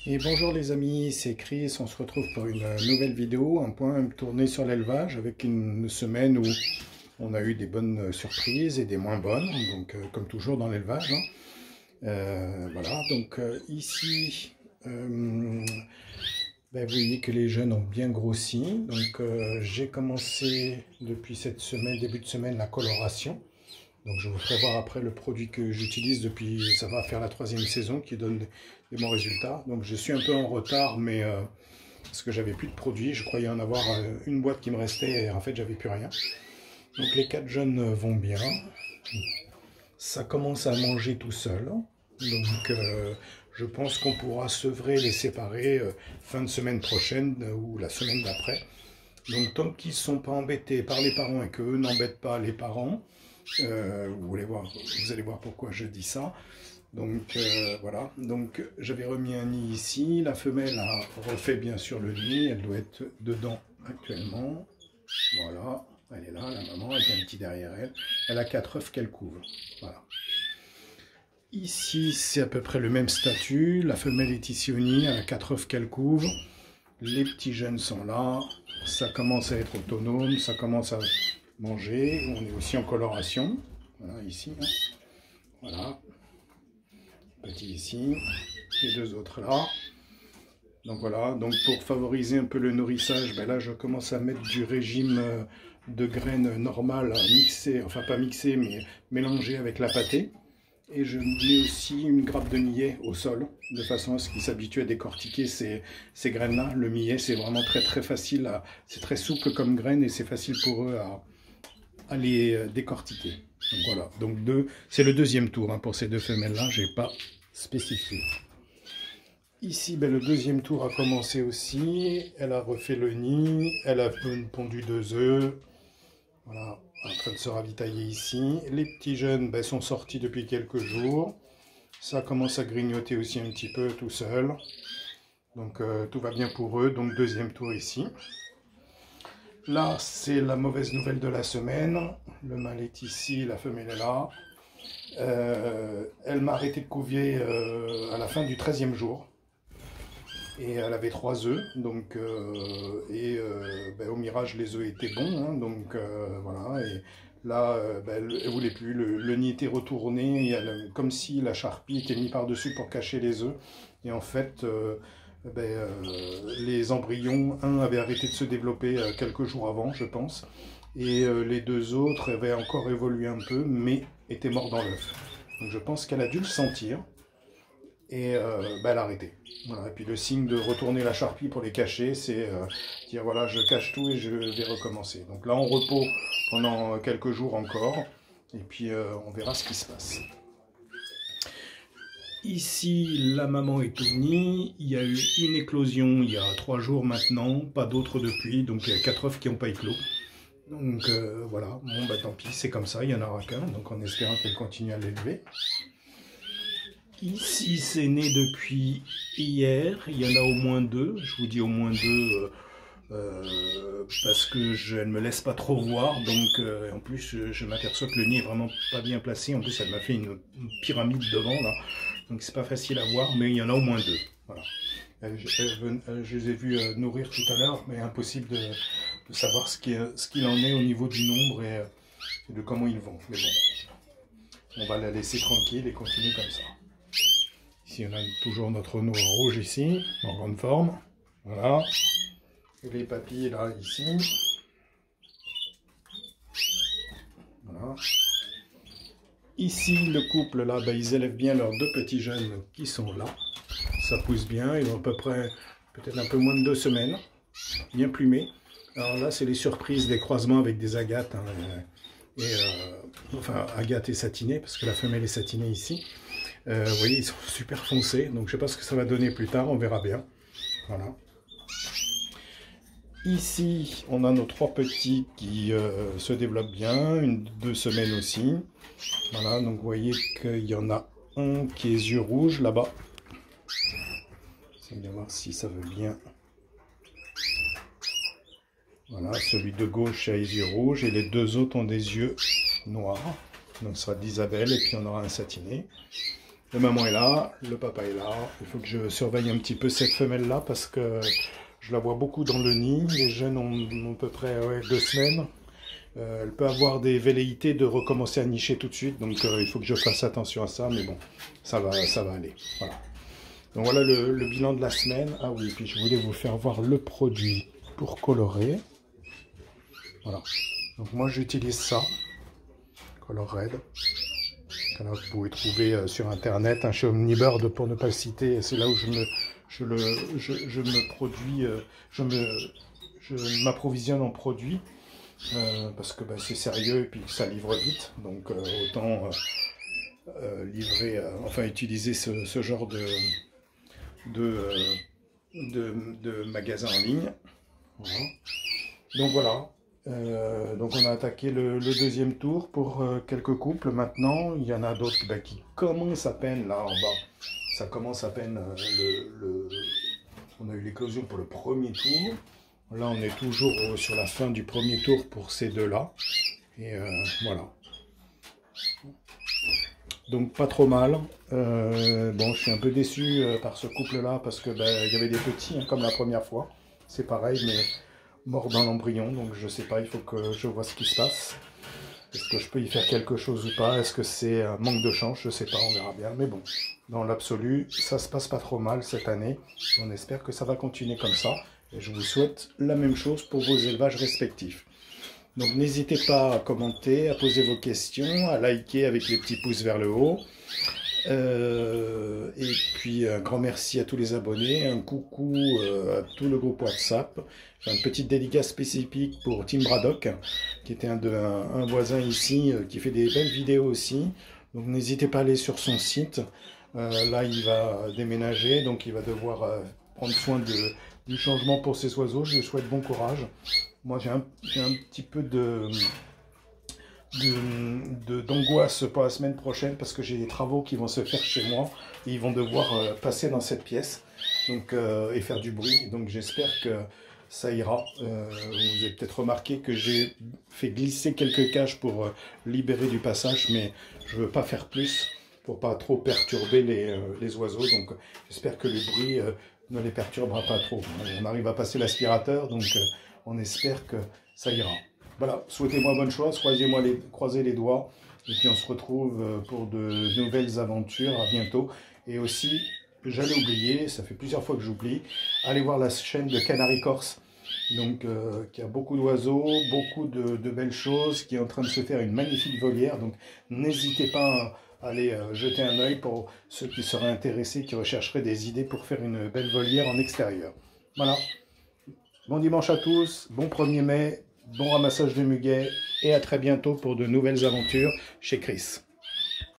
Et bonjour les amis, c'est Chris, on se retrouve pour une nouvelle vidéo, un point tourné sur l'élevage avec une semaine où on a eu des bonnes surprises et des moins bonnes, donc comme toujours dans l'élevage. Voilà, donc ici, vous voyez que les jeunes ont bien grossi, donc j'ai commencé depuis cette semaine, début de semaine, la coloration. Donc je vous ferai voir après le produit que j'utilise depuis, ça va faire la 3e saison qui donne des bons résultats. Donc je suis un peu en retard, mais parce que j'avais plus de produits, je croyais en avoir une boîte qui me restait et en fait j'avais plus rien. Donc les 4 jeunes vont bien, ça commence à manger tout seul. Donc je pense qu'on pourra sevrer, les séparer fin de semaine prochaine ou la semaine d'après. Donc tant qu'ils ne sont pas embêtés par les parents et qu'eux n'embêtent pas les parents, vous allez voir pourquoi je dis ça. Donc voilà, donc j'avais remis un nid ici, la femelle a refait bien sûr le nid, elle doit être dedans actuellement. Voilà, elle est là, la maman, avec un petit derrière elle. Elle a 4 œufs qu'elle couvre. Voilà. Ici, c'est à peu près le même statut. La femelle est ici au nid, elle a 4 œufs qu'elle couvre. Les petits jeunes sont là. Ça commence à être autonome, ça commence à manger. On est aussi en coloration. Voilà, ici. Hein. Voilà. Petit ici. Les 2 autres là. Donc voilà. Donc pour favoriser un peu le nourrissage, là, je commence à mettre du régime de graines normales mixé, enfin pas mixé, mais mélangé avec la pâtée. Et je mets aussi une grappe de millet au sol, de façon à ce qu'ils s'habituent à décortiquer ces graines-là. Le millet, c'est vraiment très facile, c'est très souple comme graine et c'est facile pour eux à les décortiquer. Donc voilà, donc c'est le 2e tour hein, pour ces 2 femelles-là, je n'ai pas spécifié. Ici, le 2e tour a commencé aussi, elle a refait le nid, elle a pondu 2 œufs. Voilà, en train de se ravitailler ici. Les petits jeunes sont sortis depuis quelques jours. Ça commence à grignoter aussi un petit peu tout seul. Donc tout va bien pour eux. Donc 2e tour ici. Là, c'est la mauvaise nouvelle de la semaine. Le mâle est ici, la femelle est là. Elle m'a arrêté de couver à la fin du 13e jour. Et elle avait 3 œufs, donc au mirage les œufs étaient bons, hein, donc voilà. Et là, elle ne voulait plus. Le nid était retourné, et comme si la charpie était mise par-dessus pour cacher les œufs. Et en fait, les embryons, un avait arrêté de se développer quelques jours avant, je pense, et les 2 autres avaient encore évolué un peu, mais étaient morts dans l'œuf. Donc je pense qu'elle a dû le sentir. Et elle a arrêté. Voilà. Et puis le signe de retourner la charpie pour les cacher, c'est dire voilà, je cache tout et je vais recommencer. Donc là, on repos pendant quelques jours encore, et puis on verra ce qui se passe. Ici, la maman est au nid, il y a eu une éclosion il y a 3 jours maintenant, pas d'autres depuis, donc il y a 4 œufs qui n'ont pas éclos. Donc voilà, bon tant pis, c'est comme ça, il n'y en aura qu'un, donc en espérant qu'elle continue à l'élever. Ici, c'est né depuis hier, il y en a au moins 2, je vous dis au moins 2 parce que je ne me laisse pas trop voir, donc en plus je m'aperçois que le nid est vraiment pas bien placé, en plus elle m'a fait une pyramide devant là, donc c'est pas facile à voir, mais il y en a au moins 2, voilà. Je les ai vus nourrir tout à l'heure, mais impossible de savoir ce qu'il en est au niveau du nombre et de comment ils vont, mais bon, on va la laisser tranquille et continuer comme ça. Ici, on a toujours notre noix rouge ici, en grande forme. Voilà. Et les papilles là, ici. Voilà. Ici, le couple là, ils élèvent bien leurs 2 petits jeunes qui sont là. Ça pousse bien, ils ont à peu près, peut-être un peu moins de 2 semaines. Bien plumés. Alors là, c'est les surprises des croisements avec des agates. Hein, enfin, agates et satinées, parce que la femelle est satinée ici. Vous voyez, ils sont super foncés, donc je ne sais pas ce que ça va donner plus tard, on verra bien. Voilà. Ici, on a nos 3 petits qui se développent bien, 2 semaines aussi. Voilà, donc vous voyez qu'il y en a un qui est yeux rouges là-bas. Essayez de voir si ça veut bien. Voilà, celui de gauche a les yeux rouges et les 2 autres ont des yeux noirs. Donc ce sera d'Isabelle et puis on aura un satiné. La maman est là, le papa est là. Il faut que je surveille un petit peu cette femelle-là parce que je la vois beaucoup dans le nid. Les jeunes ont à peu près 2 semaines. Elle peut avoir des velléités de recommencer à nicher tout de suite. Donc il faut que je fasse attention à ça. Mais bon, ça va aller. Voilà. Donc voilà le bilan de la semaine. Ah oui, puis je voulais vous faire voir le produit pour colorer. Voilà. Donc moi j'utilise ça. Color Red. Alors, vous pouvez trouver sur internet chez Omnibird pour ne pas le citer. C'est là où je me produis, je m'approvisionne en produits parce que c'est sérieux et puis ça livre vite. Donc autant livrer, enfin utiliser ce genre de magasins en ligne. Voilà. Donc voilà. Donc on a attaqué le deuxième tour pour quelques couples. Maintenant, il y en a d'autres qui commencent à peine là en bas. Ça commence à peine. On a eu l'éclosion pour le premier tour. Là, on est toujours sur la fin du premier tour pour ces deux-là. Et voilà. Donc pas trop mal. Bon, je suis un peu déçu par ce couple-là parce que il y avait des petits comme la première fois. C'est pareil, mais mort dans l'embryon, donc je sais pas, il faut que je vois ce qui se passe. Est-ce que je peux y faire quelque chose ou pas? Est-ce que c'est un manque de chance? Je sais pas, on verra bien. Mais bon, dans l'absolu, ça se passe pas trop mal cette année. On espère que ça va continuer comme ça. Et je vous souhaite la même chose pour vos élevages respectifs. Donc n'hésitez pas à commenter, à poser vos questions, à liker avec les petits pouces vers le haut. Et puis un grand merci à tous les abonnés, un coucou à tout le groupe WhatsApp. J'ai une petite dédicace spécifique pour Tim Braddock, qui était un voisin ici, qui fait des belles vidéos aussi. Donc n'hésitez pas à aller sur son site. Là il va déménager, donc il va devoir prendre soin du changement pour ses oiseaux. Je lui souhaite bon courage. Moi j'ai un petit peu d'angoisse pour la semaine prochaine parce que j'ai des travaux qui vont se faire chez moi et ils vont devoir passer dans cette pièce donc, et faire du bruit. Donc j'espère que ça ira. Vous avez peut-être remarqué que j'ai fait glisser quelques cages pour libérer du passage, mais je ne veux pas faire plus pour pas trop perturber les oiseaux. Donc j'espère que le bruit ne les perturbera pas trop. On arrive à passer l'aspirateur, donc on espère que ça ira. Voilà, souhaitez-moi bonne chance, croisez les doigts, et puis on se retrouve pour de nouvelles aventures, à bientôt. Et aussi, j'allais oublier, ça fait plusieurs fois que j'oublie, allez voir la chaîne de Canary Corse, donc qui a beaucoup d'oiseaux, beaucoup de belles choses, qui est en train de se faire une magnifique volière, donc n'hésitez pas à aller jeter un œil pour ceux qui seraient intéressés, qui rechercheraient des idées pour faire une belle volière en extérieur. Voilà, bon dimanche à tous, bon 1er mai, bon ramassage de muguet et à très bientôt pour de nouvelles aventures chez Chris.